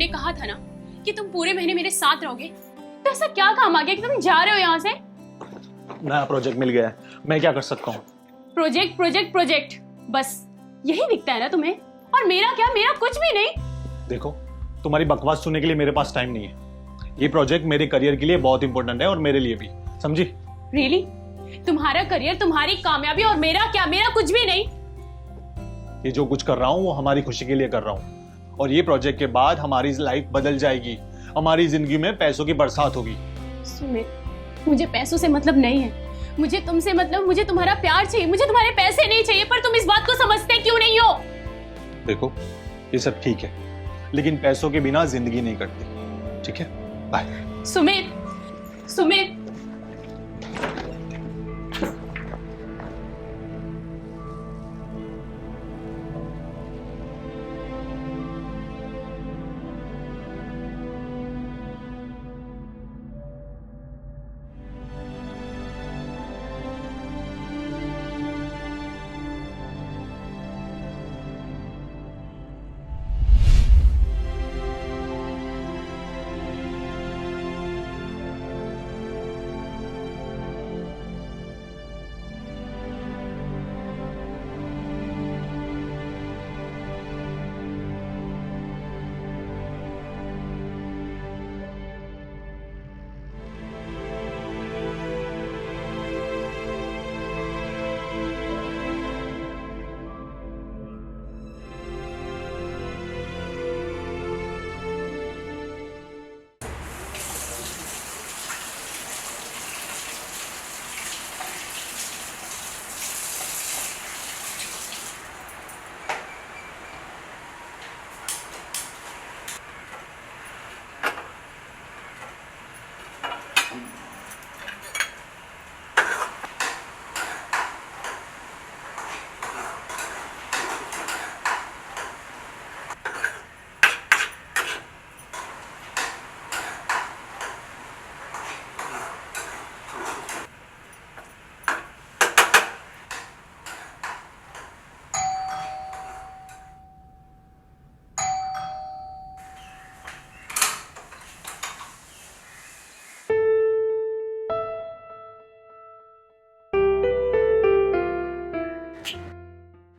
तुमने कहा था ना कि तुम पूरे महीने मेरे साथ रहोगे, तो ऐसा क्या काम आ गया कि तुम जा रहे हो यहाँ से? नया प्रोजेक्ट मिल गया है, मैं क्या कर सकता हूँ? प्रोजेक्ट प्रोजेक्ट प्रोजेक्ट, बस यही दिखता है ना तुम्हें? और मेरा क्या? मेरा कुछ भी नहीं। देखो, तुम्हारी बकवास सुनने के लिए मेरे पास टाइम नहीं है। ये प्रोजेक्ट मेरे करियर के लिए बहुत इंपॉर्टेंट है और मेरे लिए भी, समझी? रियली? तुम्हारा करियर, तुम्हारी कामयाबी, और मेरा क्या? मेरा कुछ भी नहीं। ये जो कुछ कर रहा हूँ वो हमारी खुशी के लिए कर रहा हूँ, और ये प्रोजेक्ट के बाद हमारी लाइफ बदल जाएगी। हमारी जिंदगी में पैसों की बरसात होगी। सुमित, मुझे पैसों से मतलब नहीं है, मुझे तुमसे मतलब, मुझे तुम्हारा प्यार चाहिए, मुझे तुम्हारे पैसे नहीं चाहिए। पर तुम इस बात को समझते क्यों नहीं हो? देखो, ये सब ठीक है, लेकिन पैसों के बिना जिंदगी नहीं कटती, ठीक है? बाय। सुमित, सुमित,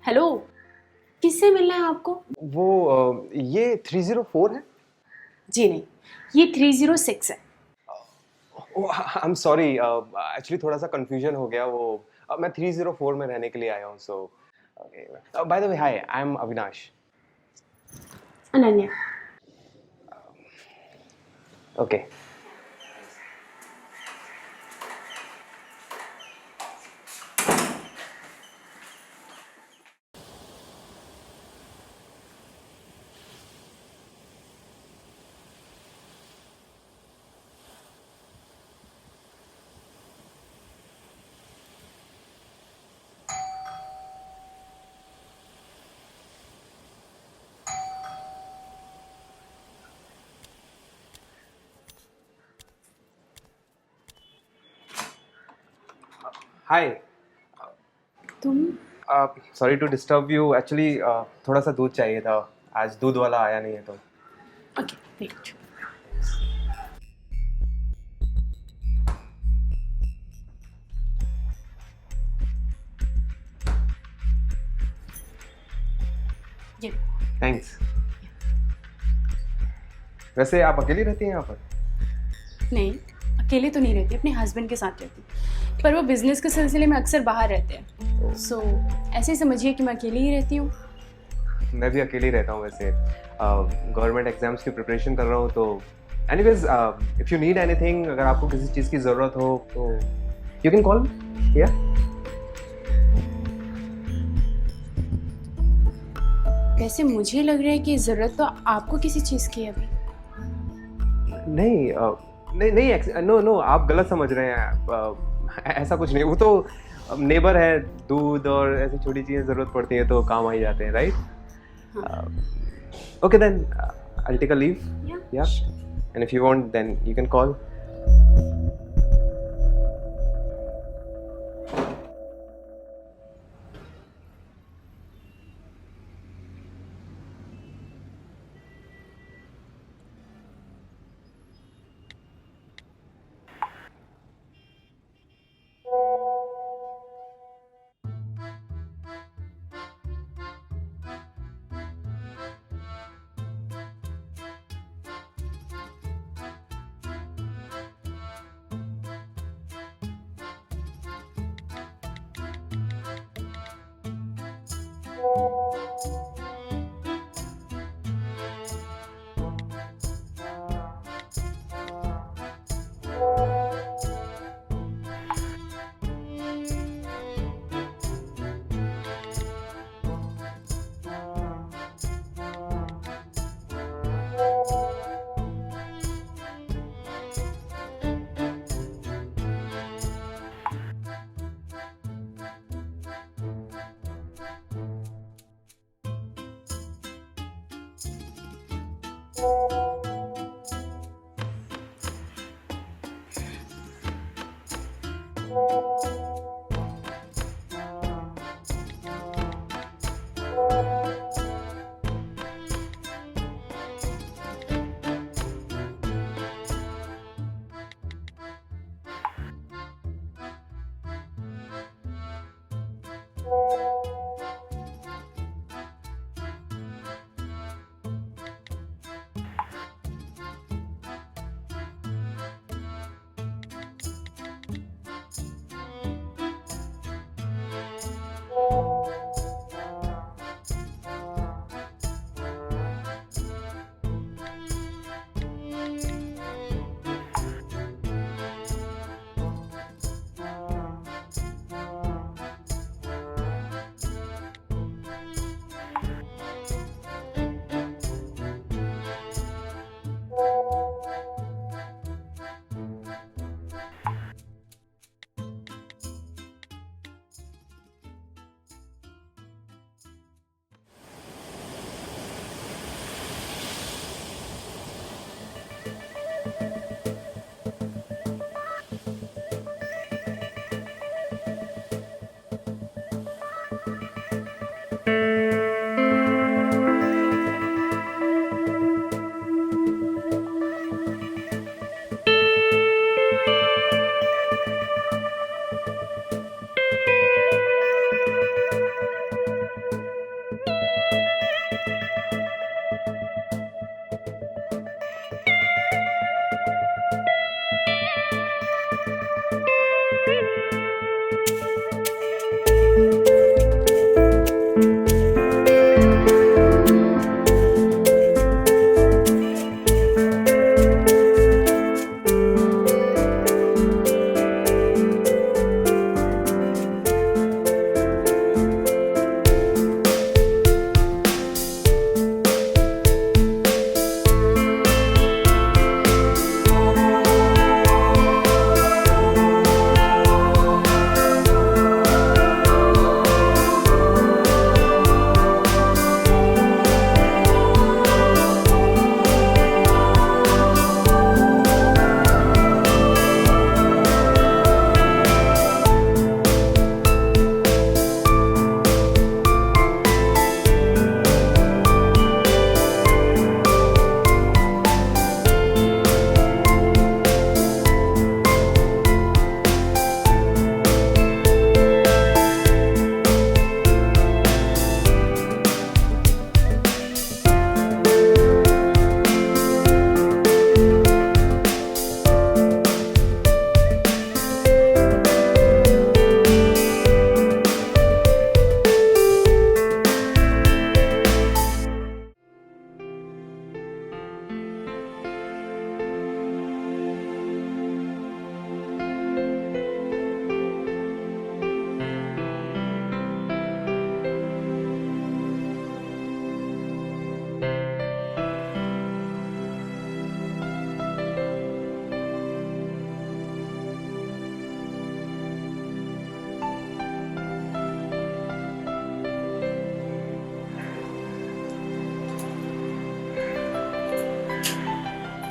हेलो, किससे मिलना है आपको? वो ये 304 है। जी नहीं, ये 306 है। आई एम सॉरी, एक्चुअली थोड़ा सा कंफ्यूजन हो गया। वो मैं 304 में रहने के लिए आया हूँ। So by the way, hi, I am Avinash. Ananya. Okay. Hi, तुम? Sorry to disturb you. Actually थोड़ा सा दूध चाहिए था, आज दूध वाला आया नहीं है तो। Okay, wait. ये थैंक्स। वैसे आप अकेली रहती हैं यहाँ पर? नहीं, अकेले तो नहीं रहती, अपने हस्बैंड के साथ रहती, पर वो बिजनेस के सिलसिले में अक्सर बाहर रहते हैं। सो ऐसे ही समझिए कि मैं अकेली ही रहती हूँ। मैं भी अकेले ही रहता हूँ वैसे। गवर्नमेंट एग्जाम्स की प्रिपरेशन कर रहा हूँ तो anyways, if you need anything, अगर आपको किसी चीज़ की ज़रूरत हो तो यू कैन कॉल मी। या वैसे मुझे लग रहा है कि ज़रूरत तो आपको किसी चीज़ की है अभी। नहीं, नहीं नहीं, नो नो, आप गलत समझ रहे हैं। ऐसा कुछ नहीं। वो तो नेबर है, दूध और ऐसी छोटी चीज़ें ज़रूरत पड़ती हैं तो काम आ ही जाते हैं, right? Okay then, I take a leave. या and if you want then you can call.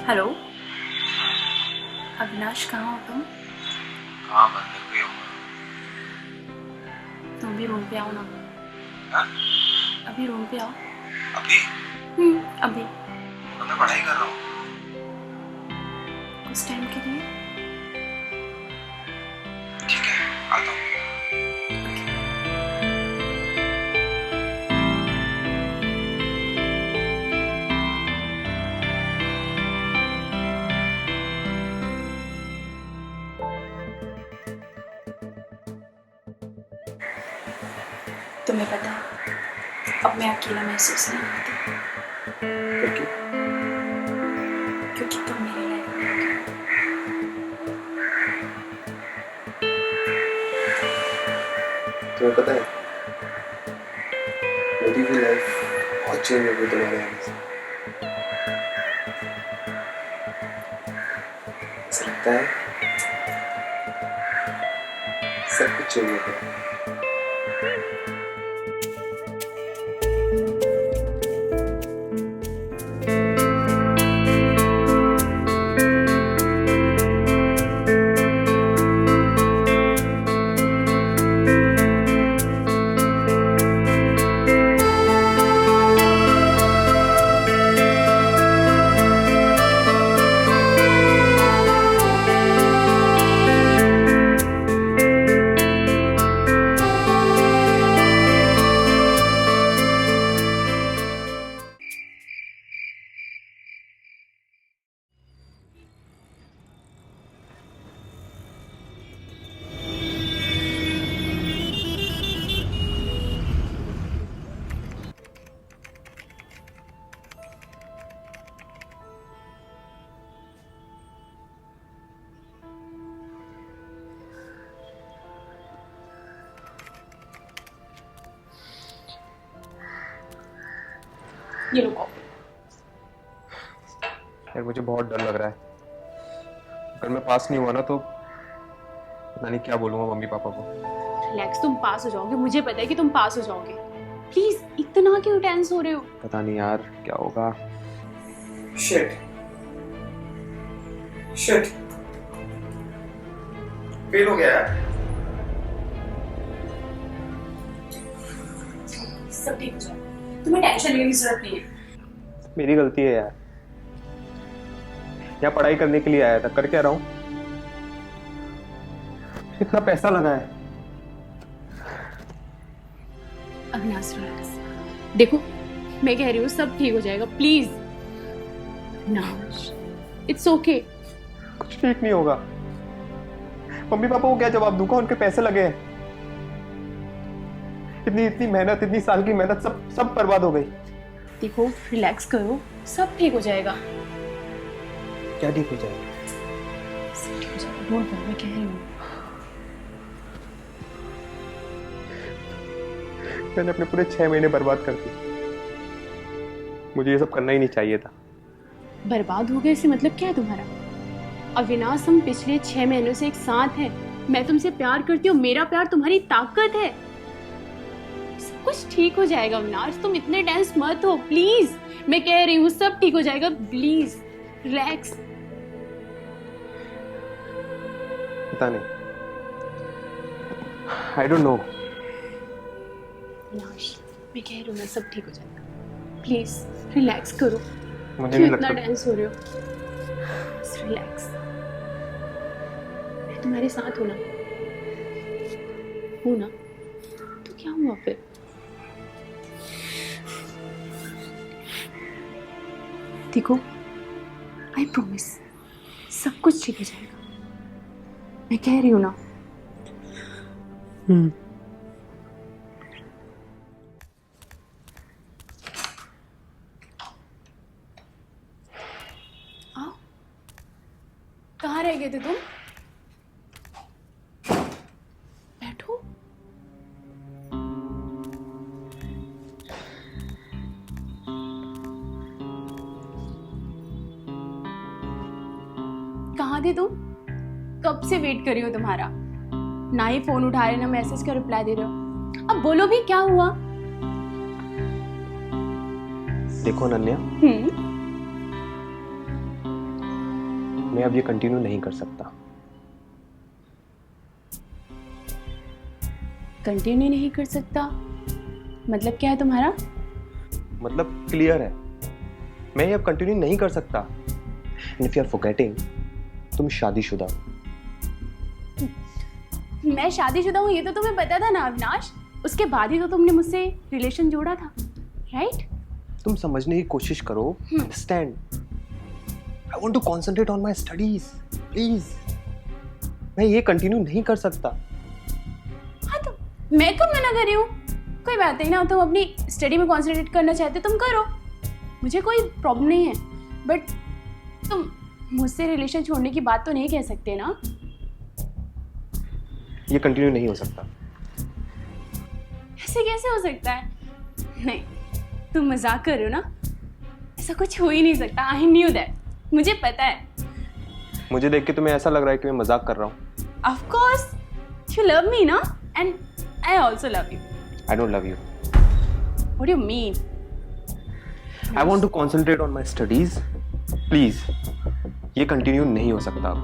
Hello Avinash, कहाँ हो तुम? हाँ बंद हो गई हूँ। तुम भी रूम पे आओ ना। हाँ? अभी रूम पे आओ। अभी? अभी तो मैं पढ़ाई कर रहा हूँ। कुछ टाइम के लिए। ठीक है, आता हूँ। तुम्हें पता है, अब मैं अकेला महसूस नहीं करती, क्योंकि तुम मेरी लाइफ में हो। तुम्हें पता है, मेरी भी लाइफ बहुत चेंज हो गई तुम्हारे आने से। ऐसा लगता है सब कुछ चेंज हो गया। ये लो कॉफी। यार मुझे बहुत डर लग रहा है, अगर मैं पास नहीं हुआ ना तो पता नहीं क्या बोलूँगा मम्मी पापा को। रिलैक्स, तुम पास हो जाओगे, मुझे पता है कि तुम पास हो जाओगे। प्लीज इतना क्यों टेंस हो रहे हो? पता नहीं यार क्या होगा। शिट, शिट, फेल हो गया यार। सब ठीक हो जाएगा, तुम्हें टेंशन लेने की जरूरत नहीं है। मेरी गलती है यार, यहाँ पढ़ाई करने के लिए आया था, कर क्या रहा हूँ? इतना पैसा लगा है। अविनाश रिलैक्स, देखो मैं कह रही हूँ सब ठीक हो जाएगा, प्लीज। Avinash, it's okay. कुछ ठीक नहीं होगा। मम्मी पापा को क्या जवाब दूंगा? उनके पैसे लगे हैं, इतनी मेहनत, इतनी साल की मेहनत सब बर्बाद हो गई। देखो रिलैक्स करो, सब ठीक हो जाएगा। क्या ठीक हो जाएगा? सब ठीक हो जाएगा, डोंट वरी, मैं कह रही हूँ। मैंने अपने पूरे 6 महीने बर्बाद कर दिए। मुझे ये सब करना ही नहीं चाहिए था। बर्बाद हो गए, इससे मतलब क्या है तुम्हारा? अविनाश, हम पिछले 6 महीनों से एक साथ हैं। मैं तुमसे प्यार करती हूँ, मेरा प्यार तुम्हारी ताकत है। सब कुछ ठीक हो जाएगा अविनाश, तुम इतने टेंस मत हो प्लीज। मैं कह रही हूँ सब ठीक हो जाएगा, प्लीज रिलैक्स। पता नहीं, आई डोंट नो। अविनाश, मैं कह रही हूँ ना सब ठीक हो जाएगा, प्लीज रिलैक्स करो। मुझे क्यों नहीं इतना लगता। टेंस हो रहे हो? बस रिलैक्स, मैं तुम्हारे साथ हूं ना, तो क्या हुआ फिर? देखो, आई प्रॉमिस सब कुछ ठीक हो जाएगा, मैं कह रही हूँ ना। आओ, कहाँ रह गए थे तुम? बैठो। कहाँ थे तुम? कब से वेट कर रही हो तुम्हारा, ना ही फोन उठा रहे ना मैसेज का रिप्लाई दे रहे हो। अब बोलो भी, क्या हुआ? देखो अनन्या, मैं अब ये कंटिन्यू नहीं कर सकता। कंटिन्यू नहीं कर सकता मतलब क्या है तुम्हारा? मतलब क्लियर है, मैं ये अब कंटिन्यू नहीं कर सकता। And if you are forgetting, तुम शादीशुदा हो। मैं शादीशुदा हूँ ये तो तुम्हें पता था ना अविनाश, उसके बाद ही तो तुमने मुझसे रिलेशन जोड़ा था, राइट? तुम समझने की कोशिश करो, understand. I want to concentrate on my studies, please. मैं ये कंटिन्यू नहीं कर सकता। हाँ तो मैं कब मना कर रही हूँ? कोई बात नहीं ना, तुम अपनी स्टडी में कंसंट्रेट करना चाहते तुम करो, मुझे कोई प्रॉब्लम नहीं है। बट तुम मुझसे रिलेशन छोड़ने की बात तो नहीं कह सकते ना। ये कंटिन्यू नहीं हो सकता। ऐसे कैसे हो सकता है? नहीं, तुम मजाक कर रहे हो ना, ऐसा कुछ हो ही नहीं सकता। आई न्यू दैट, मुझे पता है। मुझे देख के तुम्हें ऐसा लग रहा है कि मैं मजाक कर रहा हूँ। Of course, you love me ना, and I also love you. I don't love you. What do you mean? I want to concentrate on my studies, please. ये कंटिन्यू नहीं हो सकता अब।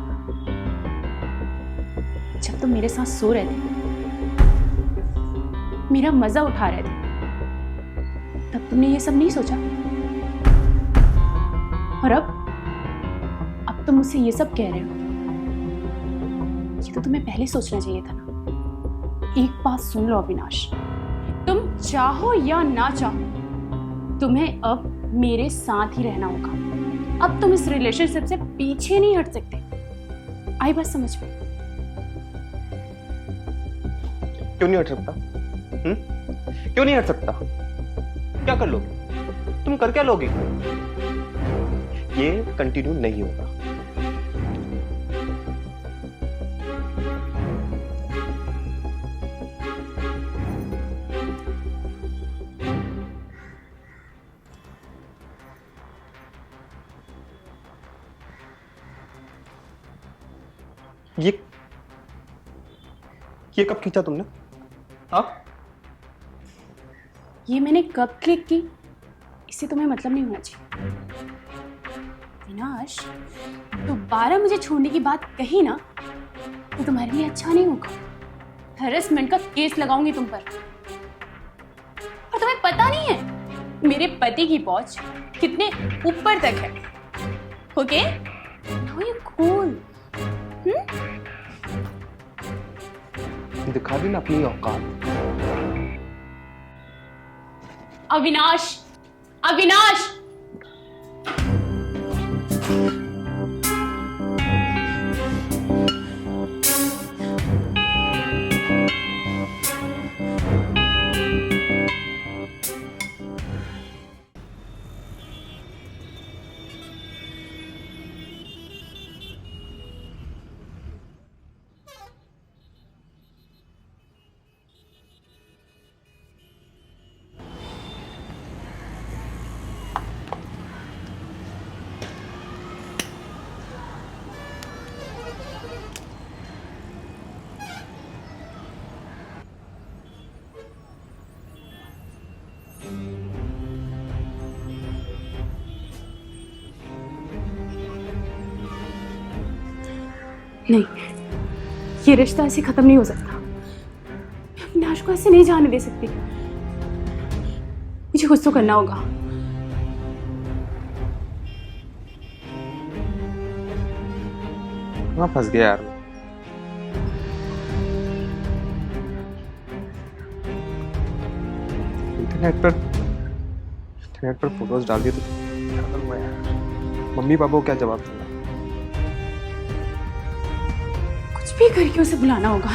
जब तुम मेरे साथ सो रहे थे, मेरा मजा उठा रहे थे, तब तुमने ये सब नहीं सोचा। और अब तुम मुझसे ये सब कह रहे हो। ये तो तुम्हें पहले सोचना चाहिए था ना। एक बात सुन लो अविनाश, तुम चाहो या ना चाहो, तुम्हें अब मेरे साथ ही रहना होगा। अब तुम इस रिलेशनशिप से पीछे नहीं हट सकते। आई बात समझ में? क्यों नहीं हट सकता? क्यों नहीं हट सकता? क्या कर लोगे? तुम कर क्या लोगे? ये कंटिन्यू नहीं होगा। ये कब खींचा तुमने? हाँ? ये मैंने कब क्लिक की, इससे तुम्हें मतलब नहीं होना चाहिए। अविनाश, दोबारा मुझे छोड़ने की बात कही ना तो तुम्हारे लिए अच्छा नहीं होगा। हैरेसमेंट का केस लगाऊंगी तुम पर। और तुम्हें पता नहीं है मेरे पति की पहुंच कितने ऊपर तक है। Okay, now you cool. दिखा दी ना अपनी औकात। अविनाश, अविनाश, नहीं, ये रिश्ता ऐसे खत्म नहीं हो सकता। मैं अविनाश को ऐसे नहीं जाने दे सकती। मुझे कुछ तो करना होगा। कहाँ फंस गया यार। इंटरनेट पर फोटोज डाल दिए तो क्या करूँगा यार। मम्मी पापा को क्या जवाब दूंगा। कुछ भी करके उसे बुलाना होगा।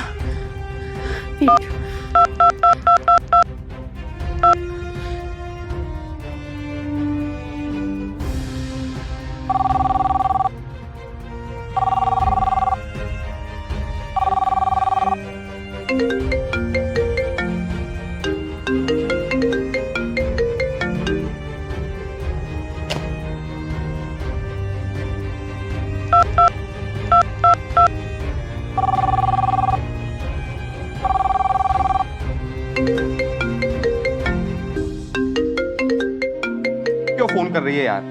वेट। क्यों फोन कर रही है यार।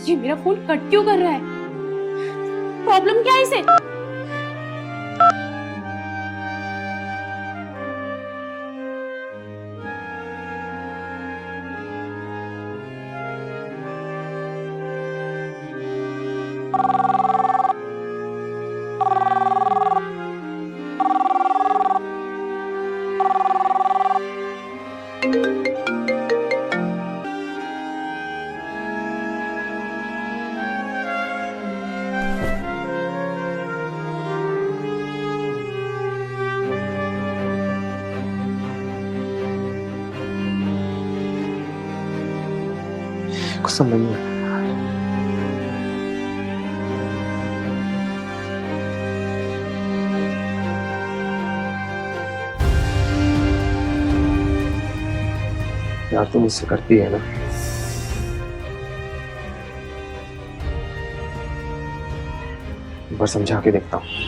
ये मेरा फोन कट क्यों कर रहा है? प्रॉब्लम क्या है इसे? कुछ समझ नहीं आया। यार तुम इससे करती है ना। एक बार समझा के देखता हूँ।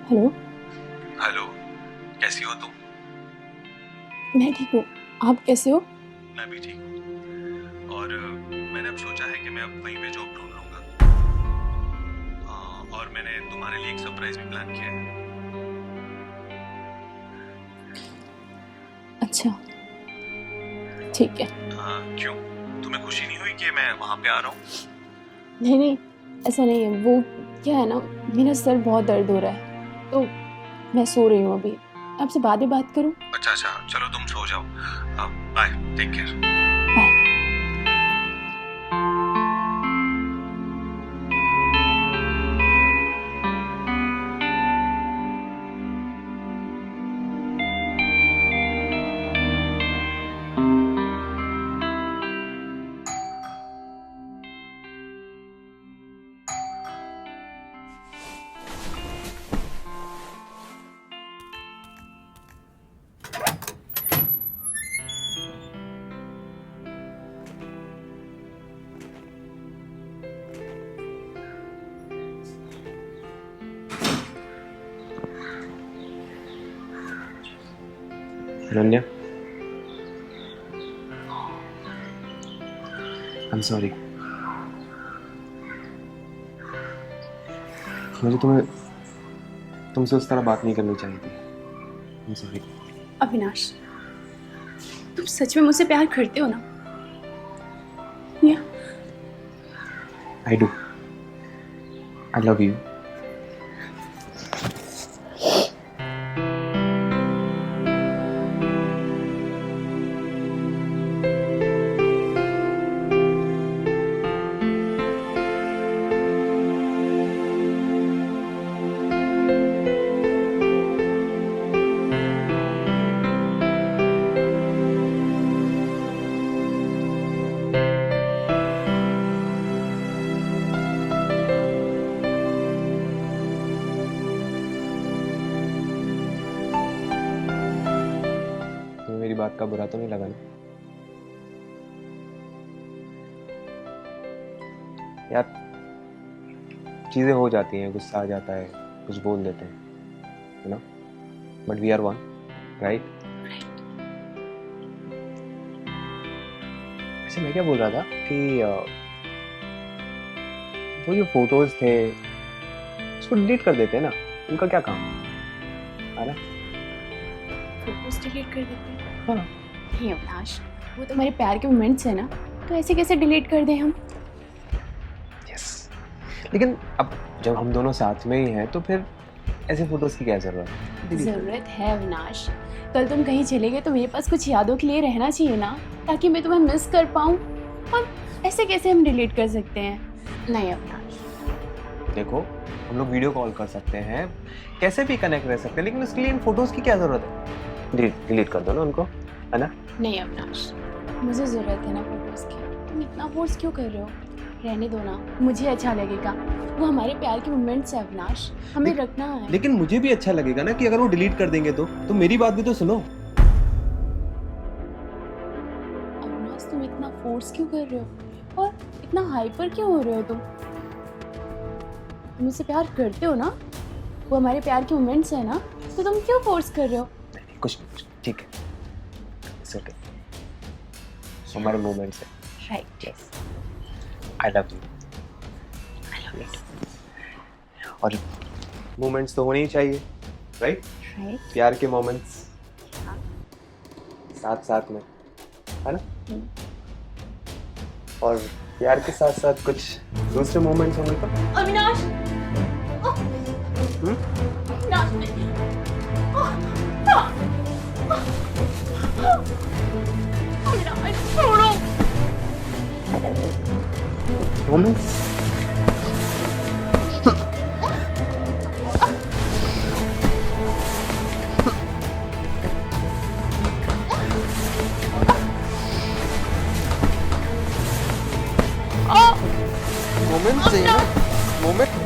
हेलो। हेलो, कैसी हो तुम? मैं ठीक हूँ, आप कैसे हो? मैं भी ठीक हूँ। और मैंने अब सोचा है कि मैं अब वहीं पे जॉब ढूंढ लूंगा। और मैंने तुम्हारे लिए एक सरप्राइज भी प्लान किया है। अच्छा, ठीक है। क्यों, तुम्हें खुशी नहीं हुई कि मैं वहाँ पे आ रहा हूँ? नहीं नहीं, ऐसा नहीं है। वो क्या है ना, मेरा सर बहुत दर्द हो रहा है, तो मैं सो रही हूँ अभी। आपसे बाद में बात करूँ? अच्छा, चलो तुम सो जाओ। Bye, take care. Bye. Ananya, I'm sorry. मुझे तुमसे उस तरह बात नहीं करनी चाहिए थी। I'm sorry. अविनाश, तुम सच में मुझसे प्यार करते हो ना? या I do. I love you. तुम्हें मेरी बात का बुरा तो नहीं लगा ना? यार, चीजें हो जाती हैं, गुस्सा आ जाता है, कुछ बोल देते हैं, है ना? But we are one, right? अच्छा, मैं क्या बोल रहा था कि वो जो फोटोज थे उसको डिलीट कर देते हैं ना, उनका क्या काम है ना? फोटोज डिलीट कर देते हैं? हाँ। नहीं अविनाश, वो तो हमारे प्यार के मोमेंट्स है ना, तो ऐसे कैसे डिलीट कर दें हम? यस, लेकिन अब जब हम दोनों साथ में ही हैं तो फिर ऐसे फोटोज की क्या जरूरत है? जरूरत है अविनाश। कल तुम कहीं चले गए तो मेरे पास कुछ यादों के लिए रहना चाहिए ना, ताकि मैं तुम्हें मिस कर पाऊँ। और ऐसे कैसे हम डिलीट कर सकते हैं? नहीं अविनाश। देखो, हम लोग वीडियो कॉल कर सकते हैं, कैसे भी कनेक्ट रह सकते हैं, लेकिन उसके लिए इन फोटोज की क्या जरूरत है? डिलीट कर दो ना उनको, है ना? नहीं अविनाश, मुझे जरूरत है ना फोटोज की। तुम इतना फोर्स क्यों कर रहे हो? रहने दो ना, मुझे अच्छा लगेगा। वो हमारे प्यार के मोमेंट्स है अविनाश, हमें रखना है। लेकिन मुझे भी अच्छा लगेगा ना कि अगर वो डिलीट कर देंगे तो मेरी बात भी तो सुनो। अविनाश, तुम इतना फोर्स क्यों कर रहे हो और इतना हाइपर क्यों हो रहे हो? तुम मुझसे प्यार करते हो ना? वो हमारे प्यार के मोमेंट्स है ना, तो तुम क्यों फोर्स कर रहे हो? नहीं, कुछ ठीक है, इट्स ओके, हमारे मोमेंट्स है। Right. Yes, I love you. और मोमेंट्स तो होने ही चाहिए, राइट? राइट। प्यार के मोमेंट्स हाँ। साथ में, है ना? और प्यार के साथ साथ कुछ दूसरे मोमेंट्स होंगे तो? अविनाश! अविनाश नहीं। अविनाश, छोड़ो। मोमेंट्स मोमेंट्स चाहिए ना, मोमेंट।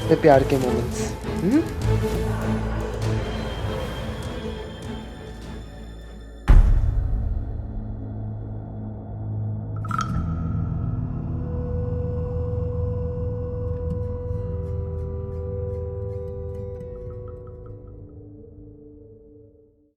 ये प्यार के मोमेंट्स।